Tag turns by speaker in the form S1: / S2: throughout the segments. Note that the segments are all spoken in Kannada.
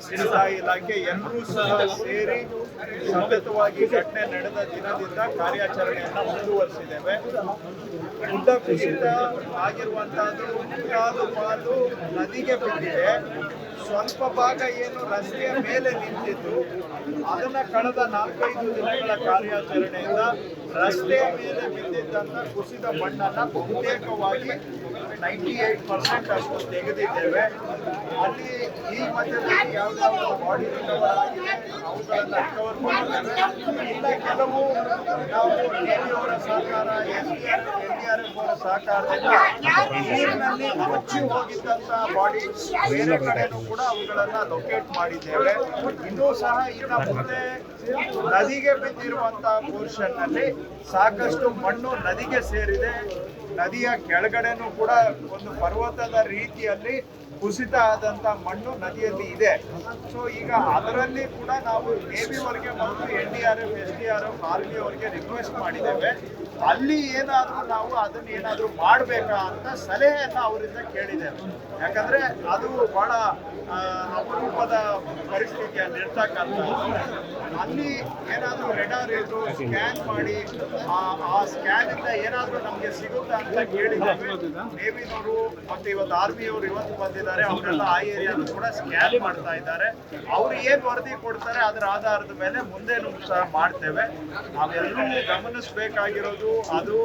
S1: ಸಿರಿತಾ ಇಲಾಖೆ ಎಲ್ಲರೂ ಸಹ ಸೇರಿ ಸತತವಾಗಿ ಘಟನೆ ನಡೆದ ದಿನದಿಂದ ಕಾರ್ಯಾಚರಣೆಯನ್ನು ಮುಂದುವರಿಸಿದ್ದೇವೆ. ಗುಡ್ಡ ಕುಸಿತ ಆಗಿರುವಂತಹದ್ದು ಮುಕ್ಕಾಲು ಪಾಲು ನದಿಗೆ ಬಿದ್ದಿದೆ. ಸ್ವಲ್ಪ ಭಾಗ ಏನು ರಸ್ತೆಯ ಮೇಲೆ ನಿಂತಿದ್ದು ಅದನ್ನ ಕಳೆದ 4-5 ದಿನಗಳ ಕಾರ್ಯಾಚರಣೆಯಿಂದ ರಸ್ತೆಯ ಮೇಲೆ ಬಿದ್ದಿದ್ದಂತ ಕುಸಿದ ಮಣ್ಣನ್ನ ಬಹುತೇಕವಾಗಿ 98% ಅಷ್ಟು ತೆಗೆದಿದ್ದೇವೆ. ಅಲ್ಲಿ ಈ ಮಧ್ಯದಲ್ಲಿ ಯಾವ್ದಾದ್ರು ಬಾಡಿ ರಿಕವರ್ ಆಗಿದೆ ಅವುಗಳನ್ನ ರಿಕವರ್ ಮಾಡಿದ್ದೇವೆ. ಇಲ್ಲ ಕೆಲವು ನಾವು ನೇವಿಯವರ ಸಹಕಾರ, NDRF ಅವರ ಸಹಕಾರದಿಂದ ನೀರಿನಲ್ಲಿ ಕೊಚ್ಚಿ ಹೋಗಿದ್ದಂತ ಬಾಡಿ ಬೇರೆ ಕಡೆನೂ ಕೂಡ ಅವುಗಳನ್ನ ಲೊಕೇಟ್ ಮಾಡಿದ್ದೇವೆ. ಇನ್ನೂ ಸಹ ಇನ್ನು ಮುಂದೆ ನದಿಗೆ ಬಿದ್ದಿರುವಂತಹ ಪೋರ್ಷನ್ ನಲ್ಲಿ ಸಾಕಷ್ಟು ಮಣ್ಣು ನದಿಗೆ ಸೇರಿದೆ. ನದಿಯ ಕೆಳಗಡೆನೂ ಕೂಡ ಒಂದು ಪರ್ವತದ ರೀತಿಯಲ್ಲಿ ಕುಸಿತ ಆದಂತ ಮಣ್ಣು ನದಿಯಲ್ಲಿ ಇದೆ. ಸೊ ಈಗ ಅದರಲ್ಲಿ ಕೂಡ ನಾವು ನೇವಿವರೆಗೆ ಮತ್ತು NDRF, SDRF, ಆರ್ಮಿ ಅವರಿಗೆ ರಿಕ್ವೆಸ್ಟ್ ಮಾಡಿದ್ದೇವೆ. ಅಲ್ಲಿ ಏನಾದರೂ ನಾವು ಅದನ್ನ ಏನಾದರೂ ಮಾಡಬೇಕಾ ಅಂತ ಸಲಹೆಯನ್ನ ಅವರಿಂದ ಕೇಳಿದ್ದೇವೆ. ಯಾಕಂದ್ರೆ ಅದು ಬಹಳ ಅಪರೂಪದ ಪರಿಸ್ಥಿತಿಯಲ್ಲಿ ಇರ್ತಕ್ಕಂಥ ಅಲ್ಲಿ ಏನಾದರೂ ರೆಡಾರ್ ಇದ್ದು ಸ್ಕ್ಯಾನ್ ಮಾಡಿ ಆ ಸ್ಕ್ಯಾನ್ ಇಂದ ಏನಾದರೂ ನಮಗೆ ಸಿಗುತ್ತಾ ಅಂತ ಕೇಳಿದ್ದೇವೆ. ನೇವಿನವರು ಮತ್ತೆ ಇವತ್ತು ಆರ್ಮಿಯವರು ಇವತ್ತು ಬಂದಿದ್ದಾರೆ. ಅವರೆಲ್ಲ ಆ ಏರಿಯಾನು ಕೂಡ ಸ್ಕ್ಯಾನ್ ಮಾಡ್ತಾ ಇದ್ದಾರೆ. ಅವ್ರು ಏನ್ ವರದಿ ಕೊಡ್ತಾರೆ ಅದರ ಆಧಾರದ ಮೇಲೆ ಮುಂದೇನು ಸಹ ಮಾಡ್ತೇವೆ. ನಾವೆಲ್ಲರೂ ಗಮನಿಸಬೇಕಾಗಿರೋದು ಅದು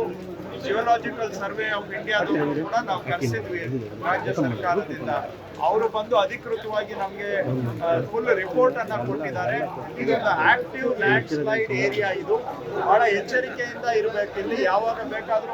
S1: ಜಿಯೋಲಾಜಿಕಲ್ ಸರ್ವೆ ಆಫ್ ಇಂಡಿಯಾದವರು ಕೂಡ ನಾವು ಕರೆಸಿದ್ವಿ ರಾಜ್ಯ ಸರ್ಕಾರದಿಂದ. ಅವರು ಬಂದು ಅಧಿಕೃತವಾಗಿ ನಮಗೆ ಫುಲ್ ರಿಪೋರ್ಟ್ ಅನ್ನ ಕೊಟ್ಟಿದ್ದಾರೆ. ಇದೊಂದು ಆಕ್ಟಿವ್ ಲ್ಯಾಂಡ್ ಸ್ಲೈಡ್ ಏರಿಯಾ. ಇದು ಬಹಳ ಎಚ್ಚರಿಕೆಯಿಂದ ಇರಬೇಕು. ಇಲ್ಲಿ ಯಾವಾಗ ಬೇಕಾದ್ರೂ